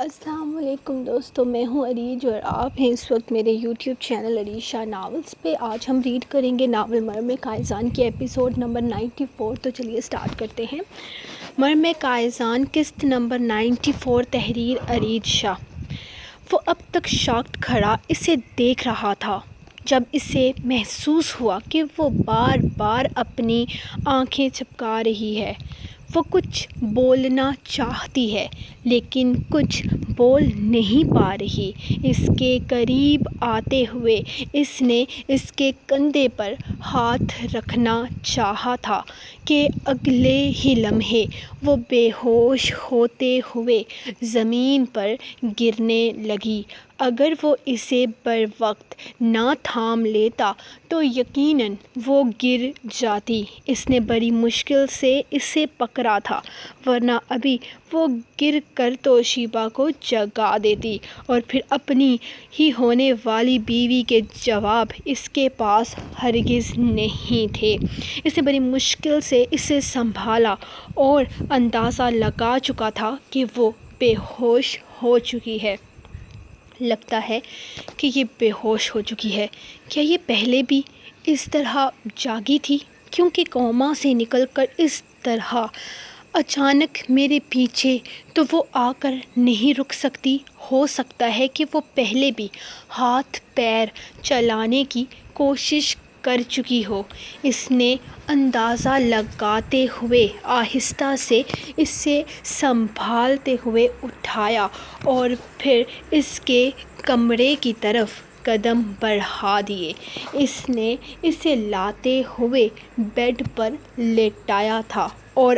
السلام علیکم دوستو، میں ہوں عریج اور آپ ہیں اس وقت میرے یوٹیوب چینل عریشہ ناولز پہ۔ آج ہم ریڈ کریں گے ناول مرم قائزان کے ایپیسوڈ نمبر 94۔ تو چلیے سٹارٹ کرتے ہیں۔ مرم قائزان قسط نمبر 94، تحریر عریج شاہ۔ وہ اب تک شاکڈ کھڑا اسے دیکھ رہا تھا جب اسے محسوس ہوا کہ وہ بار بار اپنی آنکھیں چپکا رہی ہے۔ وہ کچھ بولنا چاہتی ہے لیکن کچھ بول نہیں پا رہی۔ اس کے قریب آتے ہوئے اس نے اس کے کندھے پر ہاتھ رکھنا چاہا تھا کہ اگلے ہی لمحے وہ بے ہوش ہوتے ہوئے زمین پر گرنے لگی۔ اگر وہ اسے بروقت نہ تھام لیتا تو یقیناً وہ گر جاتی۔ اس نے بڑی مشکل سے اسے پکڑا تھا، ورنہ ابھی وہ گر کر توشیبا کو جگا دیتی اور پھر اپنی ہی ہونے والی بیوی کے جواب اس کے پاس ہرگز نہیں تھے۔ اس نے بڑی مشکل سے اسے سنبھالا اور اندازہ لگا چکا تھا کہ وہ بے ہوش ہو چکی ہے۔ لگتا ہے کہ یہ بے ہوش ہو چکی ہے۔ کیا یہ پہلے بھی اس طرح جاگی تھی؟ کیونکہ کوما سے نکل کر اس طرح اچانک میرے پیچھے تو وہ آ کر نہیں رک سکتی۔ ہو سکتا ہے کہ وہ پہلے بھی ہاتھ پیر چلانے کی کوشش کر چکی ہو۔ اس نے اندازہ لگاتے ہوئے آہستہ سے اسے سنبھالتے ہوئے اٹھایا اور پھر اس کے کمرے کی طرف قدم بڑھا دیے۔ اس نے اسے لاتے ہوئے بیڈ پر لیٹایا تھا اور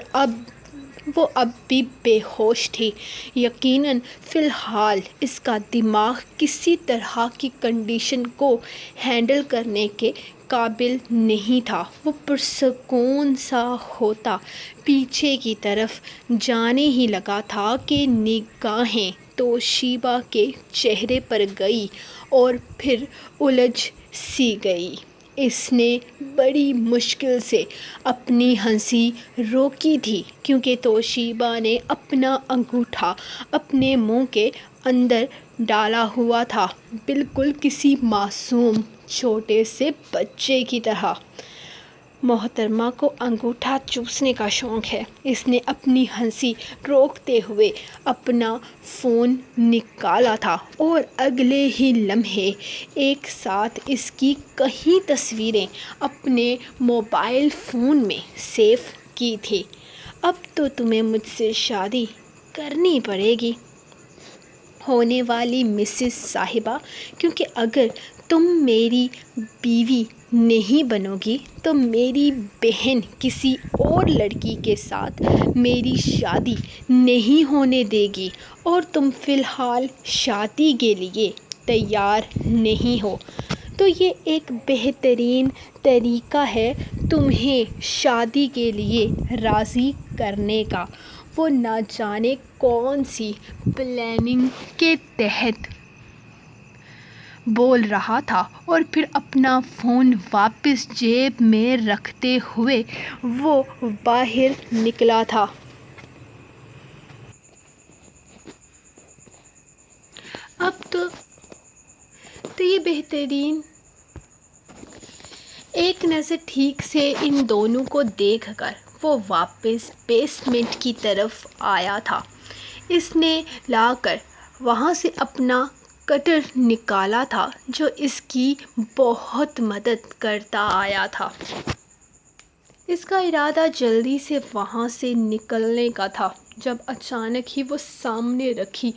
وہ اب بھی بے ہوش تھی۔ یقیناً فی الحال اس کا دماغ کسی طرح کی کنڈیشن کو ہینڈل کرنے کے قابل نہیں تھا۔ وہ پرسکون سا ہوتا پیچھے کی طرف جانے ہی لگا تھا کہ نگاہیں توشیبا کے چہرے پر گئی اور پھر الجھ سی گئی۔ اس نے بڑی مشکل سے اپنی ہنسی روکی تھی کیونکہ توشیبا نے اپنا انگوٹھا اپنے منہ کے اندر ڈالا ہوا تھا، بالکل کسی معصوم چھوٹے سے بچے کی طرح۔ محترمہ کو انگوٹھا چوسنے کا شوق ہے۔ اس نے اپنی ہنسی روکتے ہوئے اپنا فون نکالا تھا اور اگلے ہی لمحے ایک ساتھ اس کی کئی تصویریں اپنے موبائل فون میں سیو کی تھیں۔ اب تو تمہیں مجھ سے شادی کرنی پڑے گی ہونے والی مسز صاحبہ، کیونکہ اگر تم میری بیوی نہیں بنو گی تو میری بہن کسی اور لڑکی کے ساتھ میری شادی نہیں ہونے دے گی اور تم فی الحال شادی کے لیے تیار نہیں ہو تو یہ ایک بہترین طریقہ ہے تمہیں شادی کے لیے راضی کرنے کا۔ وہ نہ جانے کون سی پلاننگ کے تحت بول رہا تھا اور پھر اپنا فون واپس جیب میں رکھتے ہوئے وہ باہر نکلا تھا۔ اب تو یہ بہترین۔ ایک نظر ٹھیک سے ان دونوں کو دیکھ کر وہ واپس بیسمنٹ کی طرف آیا تھا۔ اس نے لا کر وہاں سے اپنا کٹر نکالا تھا جو اس کی بہت مدد کرتا آیا تھا۔ اس کا ارادہ جلدی سے وہاں سے نکلنے کا تھا جب اچانک ہی وہ سامنے رکھی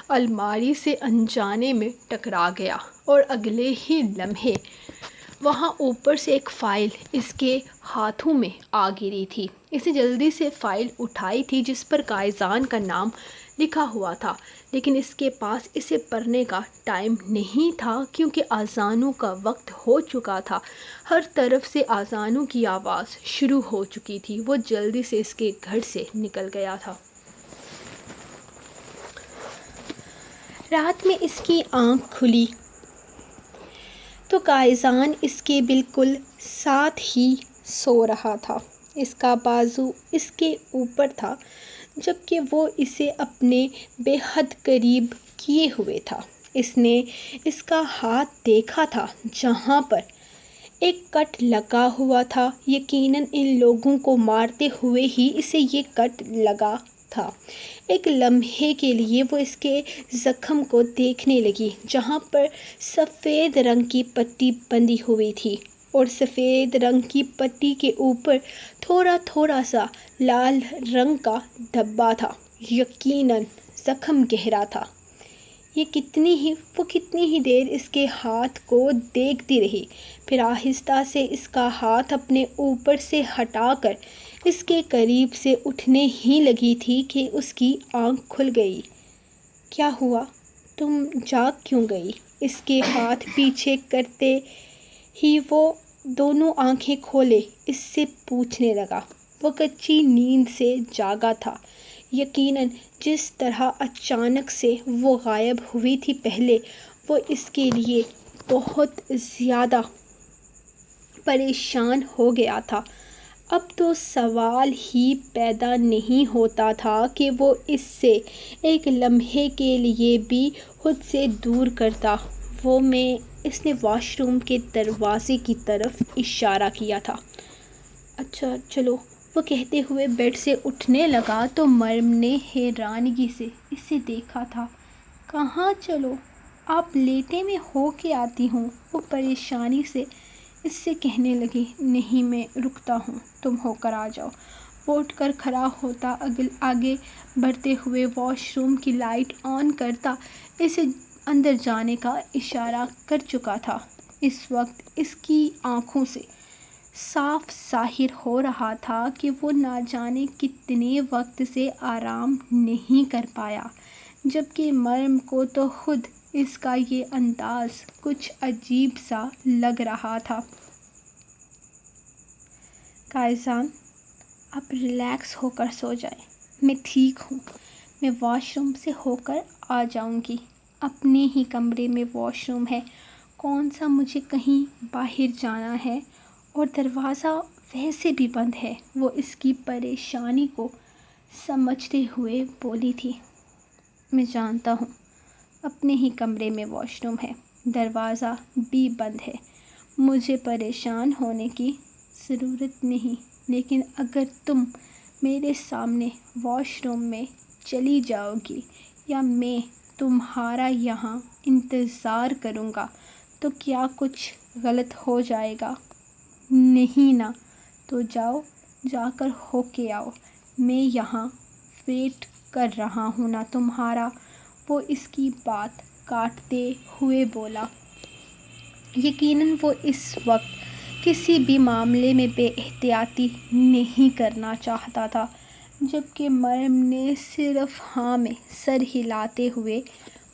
الماری سے انجانے میں ٹکرا گیا اور اگلے ہی لمحے وہاں اوپر سے ایک فائل اس کے ہاتھوں میں آ گری تھی۔ اس نے جلدی سے فائل اٹھائی تھی جس پر قائزان کا نام لکھا ہوا تھا، لیکن اس کے پاس اسے پڑھنے کا ٹائم نہیں تھا کیونکہ اذانوں کا وقت ہو چکا تھا۔ ہر طرف سے اذانوں کی آواز شروع ہو چکی تھی۔ وہ جلدی سے اس کے گھر سے نکل گیا تھا۔ رات میں اس کی آنکھ کھلی تو قائزان اس کے بالکل ساتھ ہی سو رہا تھا۔ اس کا بازو اس کے اوپر تھا، جبکہ وہ اسے اپنے بے حد قریب کیے ہوئے تھا۔ اس نے اس کا ہاتھ دیکھا تھا جہاں پر ایک کٹ لگا ہوا تھا۔ یقیناً ان لوگوں کو مارتے ہوئے ہی اسے یہ کٹ لگا تھا۔ ایک لمحے کے لیے وہ اس کے زخم کو دیکھنے لگی جہاں پر سفید رنگ کی پٹی بندھی ہوئی تھی، اور سفید رنگ کی پٹی کے اوپر تھوڑا تھوڑا سا لال رنگ کا دھبا تھا۔ یقیناً زخم گہرا تھا۔ وہ کتنی ہی دیر اس کے ہاتھ کو دیکھتی رہی، پھر آہستہ سے اس کا ہاتھ اپنے اوپر سے ہٹا کر اس کے قریب سے اٹھنے ہی لگی تھی کہ اس کی آنکھ کھل گئی۔ کیا ہوا؟ تم جاگ کیوں گئی؟ اس کے ہاتھ پیچھے کرتے ہی وہ دونوں آنکھیں کھولے اس سے پوچھنے لگا۔ وہ کچی نیند سے جاگا تھا۔ یقیناً جس طرح اچانک سے وہ غائب ہوئی تھی پہلے، وہ اس کے لیے بہت زیادہ پریشان ہو گیا تھا۔ اب تو سوال ہی پیدا نہیں ہوتا تھا کہ وہ اس سے ایک لمحے کے لیے بھی خود سے دور کرتا۔ اس نے واش روم کے دروازے کی طرف اشارہ کیا تھا۔ اچھا چلو، وہ کہتے ہوئے بیڈ سے اٹھنے لگا تو مریم نے حیرانگی سے اسے دیکھا تھا۔ کہاں چلو؟ آپ لیٹے میں ہو کے آتی ہوں، وہ پریشانی سے اس سے کہنے لگی۔ نہیں، میں رکتا ہوں، تم ہو کر آ جاؤ۔ وہ اٹھ کر کھڑا ہوتا، آگے بڑھتے ہوئے واش روم کی لائٹ آن کرتا، اسے اندر جانے کا اشارہ کر چکا تھا۔ اس وقت اس کی آنکھوں سے صاف ظاہر ہو رہا تھا کہ وہ نہ جانے کتنے وقت سے آرام نہیں کر پایا، جبکہ مریم کو تو خود اس کا یہ انداز کچھ عجیب سا لگ رہا تھا۔ قائزان، آپ ریلیکس ہو کر سو جائیں، میں ٹھیک ہوں، میں واش روم سے ہو کر آ جاؤں گی۔ اپنے ہی کمرے میں واش روم ہے، کون سا مجھے کہیں باہر جانا ہے، اور دروازہ ویسے بھی بند ہے، وہ اس کی پریشانی کو سمجھتے ہوئے بولی تھی۔ میں جانتا ہوں، اپنے ہی کمرے میں واش روم ہے، دروازہ بھی بند ہے، مجھے پریشان ہونے کی ضرورت نہیں، لیکن اگر تم میرے سامنے واش روم میں چلی جاؤ گی یا میں تمہارا یہاں انتظار کروں گا تو کیا کچھ غلط ہو جائے گا؟ نہیں نا؟ تو جاؤ، جا کر ہو کے آؤ، میں یہاں ویٹ کر رہا ہوں نا تمہارا۔ وہ اس کی بات کاٹتے ہوئے بولا۔ یقیناً وہ اس وقت کسی بھی معاملے میں بے احتیاطی نہیں کرنا چاہتا تھا، جبکہ مریم نے صرف ہاں میں سر ہلاتے ہوئے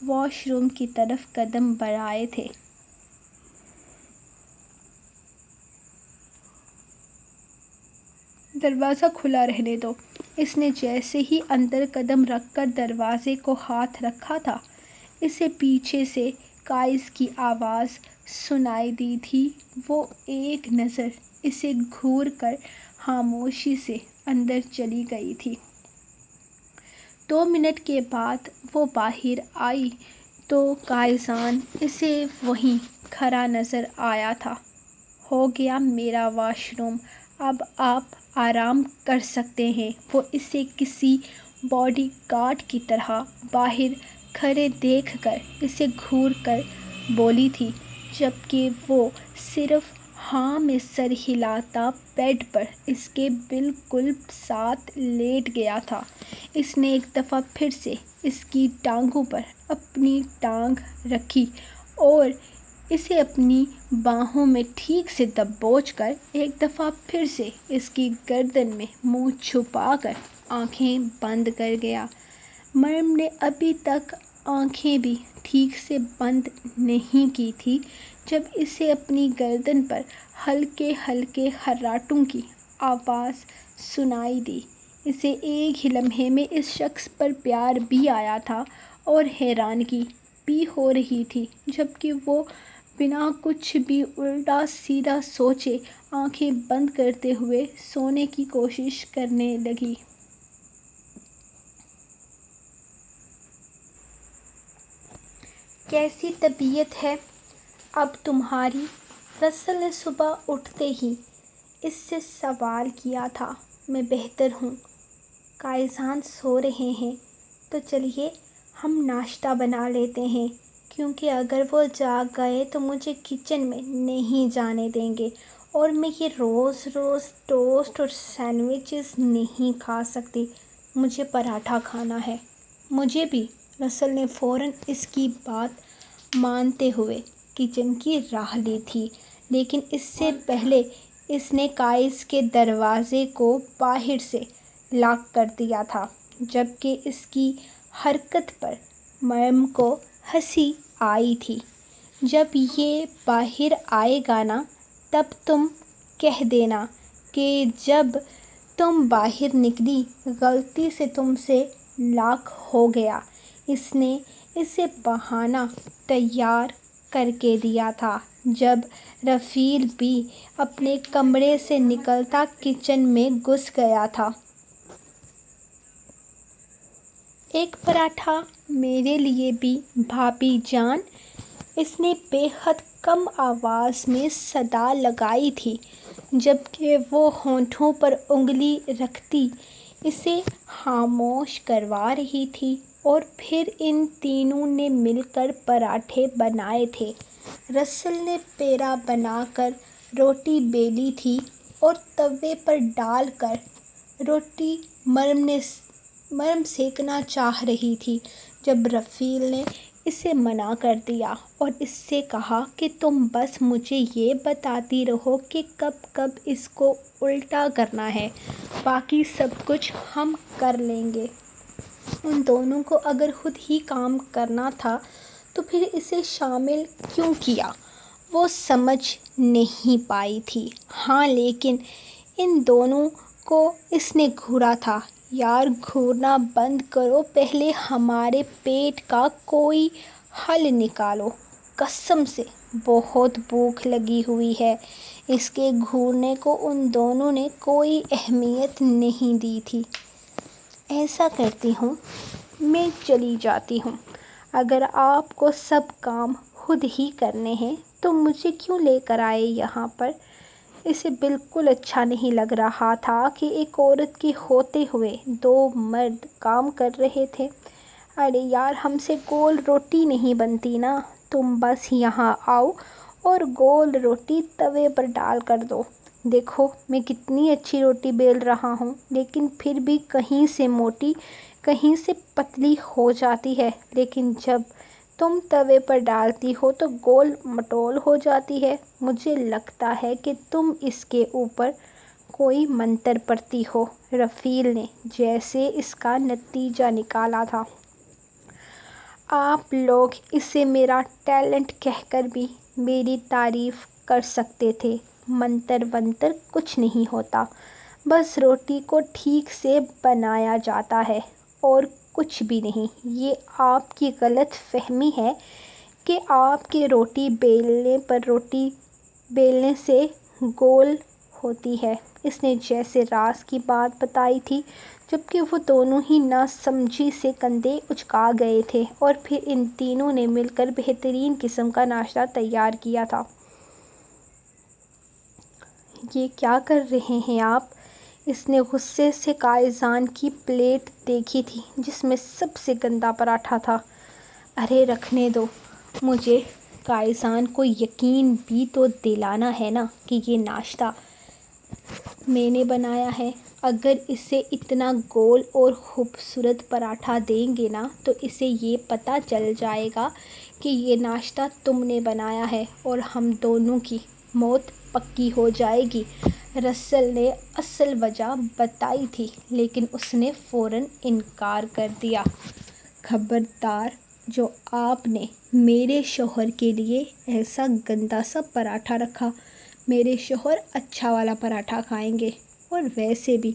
واش روم کی طرف قدم بڑھائے تھے۔ دروازہ کھلا رہنے دو، اس نے جیسے ہی اندر قدم رکھ کر دروازے کو ہاتھ رکھا تھا، اسے پیچھے سے قائز کی آواز سنائی دی تھی۔ وہ ایک نظر اسے گھور کر خاموشی سے اندر چلی گئی تھی۔ 2 منٹ کے بعد وہ باہر آئی تو قائزان اسے وہیں کھڑا نظر آیا تھا۔ ہو گیا میرا واش روم، اب آپ آرام کر سکتے ہیں، وہ اسے کسی باڈی گارڈ کی طرح باہر کھڑے دیکھ کر اسے گھور کر بولی تھی، جبکہ وہ صرف ہاں میں سر ہلاتا بیڈ پر اس کے بالکل ساتھ لیٹ گیا تھا۔ اس نے ایک دفعہ پھر سے اس کی ٹانگوں پر اپنی ٹانگ رکھی اور اسے اپنی باہوں میں ٹھیک سے دبوچ کر ایک دفعہ پھر سے اس کی گردن میں منہ چھپا کر آنکھیں بند کر گیا۔ مریم نے ابھی تک آنکھیں بھی ٹھیک سے بند نہیں کی تھیں جب اسے اپنی گردن پر ہلکے ہلکے خراٹوں کی آواز سنائی دی۔ اسے ایک ہی لمحے میں اس شخص پر پیار بھی آیا تھا اور حیرانگی بھی ہو رہی تھی، جبکہ وہ بنا کچھ بھی الٹا سیدھا سوچے آنکھیں بند کرتے ہوئے سونے کی کوشش کرنے لگی۔ کیسی طبیعت ہے اب تمہاری؟ رسل نے صبح اٹھتے ہی اس سے سوال کیا تھا۔ میں بہتر ہوں، قائزان سو رہے ہیں تو چلیے ہم ناشتہ بنا لیتے ہیں، کیونکہ اگر وہ جاگ گئے تو مجھے کچن میں نہیں جانے دیں گے، اور میں یہ روز روز ٹوسٹ اور سینڈوچز نہیں کھا سکتی، مجھے پراٹھا کھانا ہے۔ مجھے بھی۔ رسل نے فوراً اس کی بات مانتے ہوئے کچن کی راہ لی تھی، لیکن اس سے پہلے اس نے قائز کے دروازے کو باہر سے لاک کر دیا تھا، جبکہ اس کی حرکت پر مریم کو ہنسی آئی تھی۔ جب یہ باہر آئے گا نا، تب تم کہہ دینا کہ جب تم باہر نکلی غلطی سے تم سے لاک ہو گیا۔ اس نے اسے بہانہ تیار کر کے دیا تھا جب رفیل بھی اپنے کمرے سے نکلتا کچن میں گھس گیا تھا۔ ایک پراٹھا میرے لیے بھی بھابی جان؟ اس نے بے حد کم آواز میں صدا لگائی تھی، جبکہ وہ ہونٹوں پر انگلی رکھتی اسے خاموش کروا رہی تھی۔ اور پھر ان تینوں نے مل کر پراٹھے بنائے تھے۔ رسل نے پیڑا بنا کر روٹی بیلی تھی اور توے پر ڈال کر روٹی مریم سینکنا چاہ رہی تھی، جب رفیل نے اسے منع کر دیا اور اس سے کہا کہ تم بس مجھے یہ بتاتی رہو کہ کب کب اس کو الٹا کرنا ہے، باقی سب کچھ ہم کر لیں گے۔ ان دونوں کو اگر خود ہی کام کرنا تھا تو پھر اسے شامل کیوں کیا، وہ سمجھ نہیں پائی تھی۔ ہاں، لیکن ان دونوں کو اس نے گھورا تھا۔ یار، گھورنا بند کرو، پہلے ہمارے پیٹ کا کوئی حل نکالو۔ قسم سے بہت بھوک لگی ہوئی ہے۔ اس کے گھورنے کو ان دونوں نے کوئی اہمیت نہیں دی تھی۔ ایسا کرتی ہوں، میں چلی جاتی ہوں۔ اگر آپ کو سب کام خود ہی کرنے ہیں تو مجھے کیوں لے کر آئے یہاں پر؟ اسے بالکل اچھا نہیں لگ رہا تھا کہ ایک عورت کے ہوتے ہوئے دو مرد کام کر رہے تھے۔ ارے یار، ہم سے گول روٹی نہیں بنتی نا، تم بس یہاں آؤ اور گول روٹی توے پر ڈال کر دو۔ دیکھو میں کتنی اچھی روٹی بیل رہا ہوں، لیکن پھر بھی کہیں سے موٹی کہیں سے پتلی ہو جاتی ہے، لیکن جب تم توے پر ڈالتی ہو تو گول مٹول ہو جاتی ہے۔ مجھے لگتا ہے کہ تم اس کے اوپر کوئی منتر پڑھتی ہو۔ رفیل نے جیسے اس کا نتیجہ نکالا تھا۔ آپ لوگ اسے میرا ٹیلنٹ کہہ کر بھی میری تعریف کر سکتے تھے۔ منتر ونتر کچھ نہیں ہوتا، بس روٹی کو ٹھیک سے بنایا جاتا ہے، اور کچھ بھی نہیں۔ یہ آپ کی غلط فہمی ہے کہ آپ کے روٹی بیلنے پر روٹی بیلنے سے گول ہوتی ہے۔ اس نے جیسے راز کی بات بتائی تھی، جبکہ وہ دونوں ہی نہ سمجھی سے کندھے اچکا گئے تھے، اور پھر ان تینوں نے مل کر بہترین قسم کا ناشتہ تیار کیا تھا۔ یہ کیا کر رہے ہیں آپ؟ اس نے غصے سے قائزان کی پلیٹ دیکھی تھی، جس میں سب سے گندا پراٹھا تھا۔ ارے رکھنے دو مجھے۔ قائزان کو یقین بھی تو دلانا ہے نا کہ یہ ناشتہ میں نے بنایا ہے۔ اگر اسے اتنا گول اور خوبصورت پراٹھا دیں گے نا تو اسے یہ پتہ چل جائے گا کہ یہ ناشتہ تم نے بنایا ہے، اور ہم دونوں کی موت پکی ہو جائے گی۔ رسل نے اصل وجہ بتائی تھی، لیکن اس نے فوراً انکار کر دیا۔ خبردار، جو آپ نے میرے شوہر کے لیے ایسا گندا سا پراٹھا رکھا، میرے شوہر اچھا والا پراٹھا کھائیں گے۔ اور ویسے بھی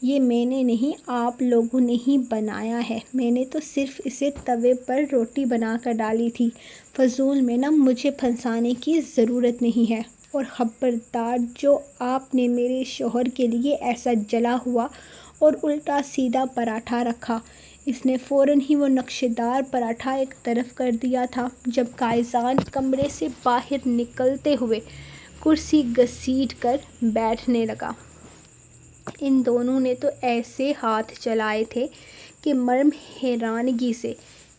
یہ میں نے نہیں، آپ لوگوں نے ہی بنایا ہے۔ میں نے تو صرف اسے توے پر روٹی بنا کر ڈالی تھی۔ فضول میں نا مجھے پھنسانے کی ضرورت نہیں ہے۔ اور خبردار، جو آپ نے میرے شوہر کے لیے ایسا جلا ہوا اور الٹا سیدھا پراٹھا رکھا، اس نے فوراً ہی وہ نقشے دار پراٹھا ایک طرف کر دیا تھا جب قائزان کمرے سے باہر نکلتے ہوئے کرسی گھسیٹ کر بیٹھنے لگا۔ ان دونوں نے تو ایسے ہاتھ چلائے تھے کہ مریم حیرانگی سے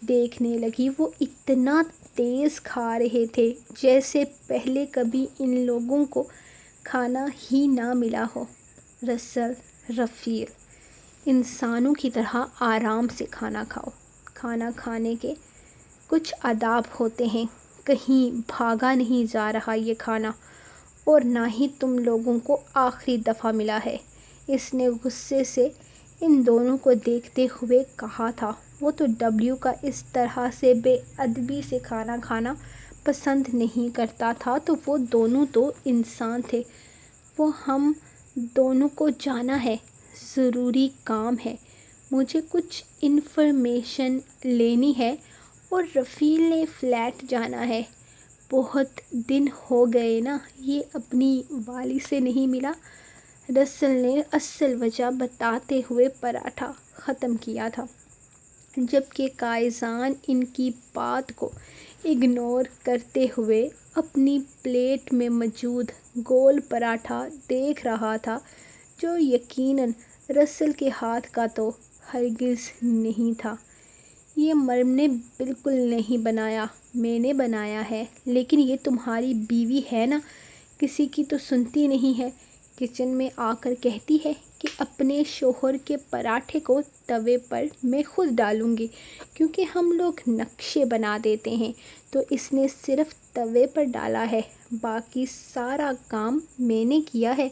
دیکھنے لگی۔ وہ اتنا تیز کھا رہے تھے جیسے پہلے کبھی ان لوگوں کو کھانا ہی نہ ملا ہو۔ رسل، رفیل، انسانوں کی طرح آرام سے کھانا کھاؤ۔ کھانا کھانے کے کچھ آداب ہوتے ہیں۔ کہیں بھاگا نہیں جا رہا یہ کھانا، اور نہ ہی تم لوگوں کو آخری دفعہ ملا ہے۔ اس نے غصے سے ان دونوں کو دیکھتے ہوئے کہا تھا۔ وہ تو ڈبلیو کا اس طرح سے بے ادبی سے کھانا کھانا پسند نہیں کرتا تھا، تو وہ دونوں تو انسان تھے۔ وہ ہم دونوں کو جانا ہے، ضروری کام ہے، مجھے کچھ انفارمیشن لینی ہے، اور رفیل نے فلیٹ جانا ہے۔ بہت دن ہو گئے نا، یہ اپنی والی سے نہیں ملا۔ رسل نے اصل وجہ بتاتے ہوئے پراٹھا ختم کیا تھا، جبکہ قائزان ان کی بات کو اگنور کرتے ہوئے اپنی پلیٹ میں موجود گول پراٹھا دیکھ رہا تھا، جو یقیناً رسل کے ہاتھ کا تو ہرگز نہیں تھا۔ یہ مریم نے بالکل نہیں بنایا، میں نے بنایا ہے۔ لیکن یہ تمہاری بیوی ہے نا، کسی کی تو سنتی نہیں ہے۔ کچن میں آ کر کہتی ہے کہ اپنے شوہر کے پراٹھے کو توے پر میں خود ڈالوں گی، کیونکہ ہم لوگ نقشے بنا دیتے ہیں، تو اس نے صرف توے پر ڈالا ہے، باقی سارا کام میں نے کیا ہے۔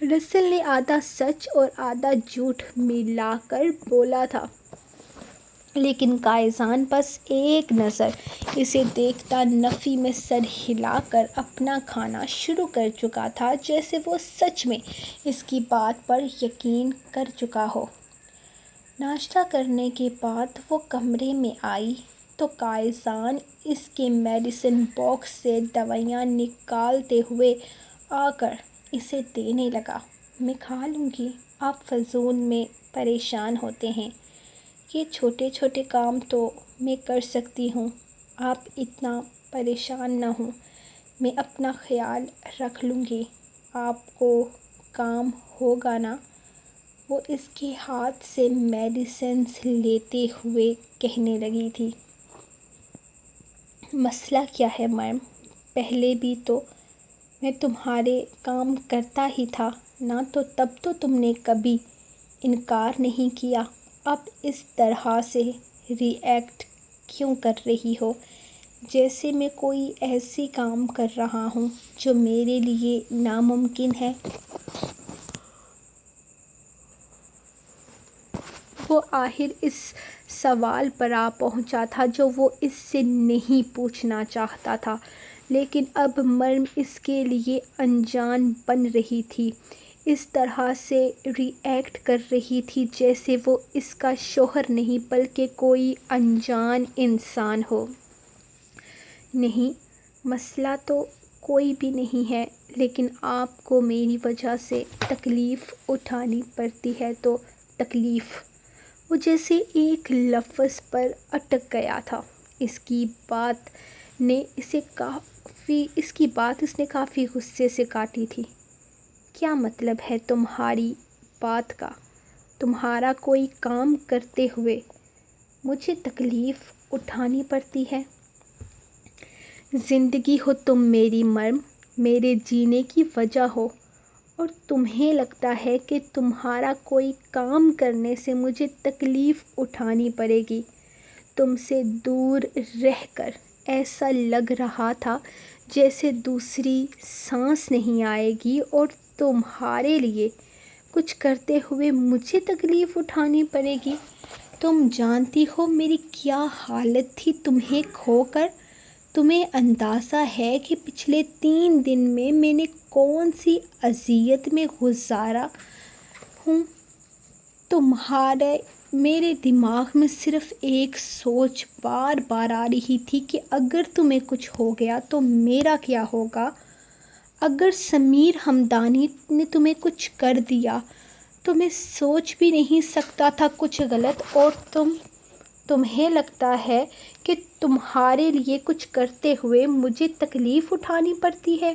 رسل نے آدھا سچ اور آدھا جھوٹ ملا کر بولا تھا، لیکن قائزان بس ایک نظر اسے دیکھتا نفی میں سر ہلا کر اپنا کھانا شروع کر چکا تھا، جیسے وہ سچ میں اس کی بات پر یقین کر چکا ہو۔ ناشتہ کرنے کے بعد وہ کمرے میں آئی تو قائزان اس کے میڈیسن باکس سے دوائیاں نکالتے ہوئے آ کر اسے دینے لگا۔ میں کھا لوں گی، آپ فضول میں پریشان ہوتے ہیں، یہ چھوٹے چھوٹے کام تو میں کر سکتی ہوں، آپ اتنا پریشان نہ ہوں، میں اپنا خیال رکھ لوں گی، آپ کو کام ہوگا نا؟ وہ اس کے ہاتھ سے میڈیسنز لیتے ہوئے کہنے لگی تھی۔ مسئلہ کیا ہے مریم؟ پہلے بھی تو میں تمہارے کام کرتا ہی تھا نا، تو تب تو تم نے کبھی انکار نہیں کیا، اب اس طرح سے ری ایکٹ کیوں کر رہی ہو، جیسے میں کوئی ایسی کام کر رہا ہوں جو میرے لیے ناممکن ہے؟ وہ آخر اس سوال پر آ پہنچا تھا جو وہ اس سے نہیں پوچھنا چاہتا تھا، لیکن اب مریم اس کے لیے انجان بن رہی تھی، اس طرح سے ری ایکٹ کر رہی تھی جیسے وہ اس کا شوہر نہیں بلکہ کوئی انجان انسان ہو۔ نہیں، مسئلہ تو کوئی بھی نہیں ہے، لیکن آپ کو میری وجہ سے تکلیف اٹھانی پڑتی ہے تو تکلیف۔ وہ جیسے ایک لفظ پر اٹک گیا تھا۔ اس کی بات اس نے کافی غصے سے کاٹی تھی۔ کیا مطلب ہے تمہاری بات کا؟ تمہارا کوئی کام کرتے ہوئے مجھے تکلیف اٹھانی پڑتی ہے؟ زندگی ہو تم میری مریم، میرے جینے کی وجہ ہو، اور تمہیں لگتا ہے کہ تمہارا کوئی کام کرنے سے مجھے تکلیف اٹھانی پڑے گی۔ تم سے دور رہ کر ایسا لگ رہا تھا جیسے دوسری سانس نہیں آئے گی، اور تمہارے لیے کچھ کرتے ہوئے مجھے تکلیف اٹھانی پڑے گی۔ تم جانتی ہو میری کیا حالت تھی تمہیں کھو کر؟ تمہیں اندازہ ہے کہ پچھلے 3 دن میں نے کون سی اذیت میں گزارا ہوں؟ میرے دماغ میں صرف ایک سوچ بار بار آ رہی تھی کہ اگر تمہیں کچھ ہو گیا تو میرا کیا ہوگا؟ اگر سمیر ہمدانی نے تمہیں کچھ کر دیا تو میں سوچ بھی نہیں سکتا تھا کچھ غلط، اور تمہیں لگتا ہے کہ تمہارے لیے کچھ کرتے ہوئے مجھے تکلیف اٹھانی پڑتی ہے؟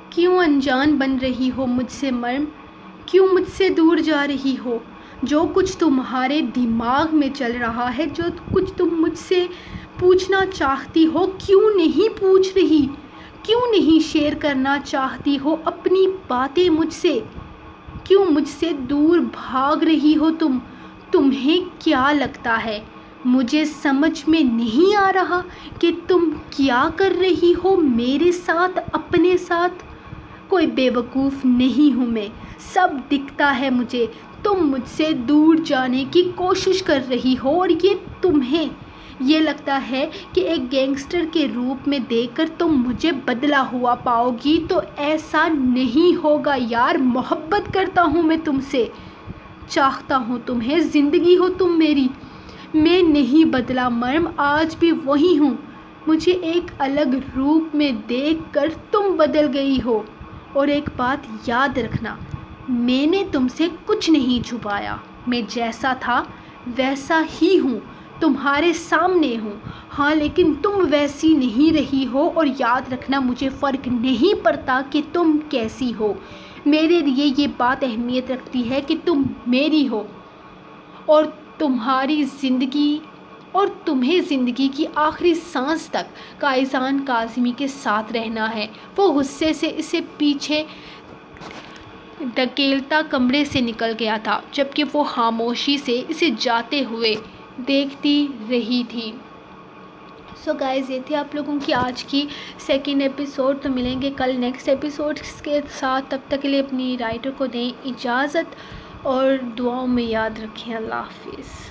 کیوں انجان بن رہی ہو مجھ سے مریم؟ کیوں مجھ سے دور جا رہی ہو؟ جو کچھ تمہارے دماغ میں چل رہا ہے، جو کچھ تم مجھ سے پوچھنا چاہتی ہو، کیوں نہیں پوچھ رہی؟ کیوں نہیں شیئر کرنا چاہتی ہو اپنی باتیں مجھ سے؟ کیوں مجھ سے دور بھاگ رہی ہو تم؟ تمہیں کیا لگتا ہے مجھے سمجھ میں نہیں آ رہا کہ تم کیا کر رہی ہو میرے ساتھ، اپنے ساتھ؟ کوئی بے وقوف نہیں ہوں میں، سب دکھتا ہے مجھے۔ تم مجھ سے دور جانے کی کوشش کر رہی ہو، اور تمہیں یہ لگتا ہے کہ ایک گینگسٹر کے روپ میں دیکھ کر تم مجھے بدلا ہوا پاؤ گی، تو ایسا نہیں ہوگا یار۔ محبت کرتا ہوں میں تم سے، چاہتا ہوں تمہیں، زندگی ہو تم میری۔ میں نہیں بدلا مریم، آج بھی وہی ہوں۔ مجھے ایک الگ روپ میں دیکھ کر تم بدل گئی ہو۔ اور ایک بات یاد رکھنا، میں نے تم سے کچھ نہیں چھپایا، میں جیسا تھا ویسا ہی ہوں، تمہارے سامنے ہوں۔ ہاں، لیکن تم ویسی نہیں رہی ہو، اور یاد رکھنا مجھے فرق نہیں پڑتا کہ تم کیسی ہو، میرے لیے یہ بات اہمیت رکھتی ہے کہ تم میری ہو، اور تمہاری زندگی، اور تمہیں زندگی کی آخری سانس تک کائزان کاظمی کے ساتھ رہنا ہے۔ وہ غصے سے اسے پیچھے دھکیلتا کمرے سے نکل گیا تھا، جبکہ وہ خاموشی سے اسے جاتے ہوئے دیکھتی رہی تھی۔ سو گائز، یہ تھی آپ لوگوں کی آج کی سیکنڈ ایپیسوڈ۔ تو ملیں گے کل نیکسٹ ایپیسوڈ کے ساتھ، تب تک کے لیے اپنی رائٹر کو دیں اجازت، اور دعاؤں میں یاد رکھیں۔ اللہ حافظ۔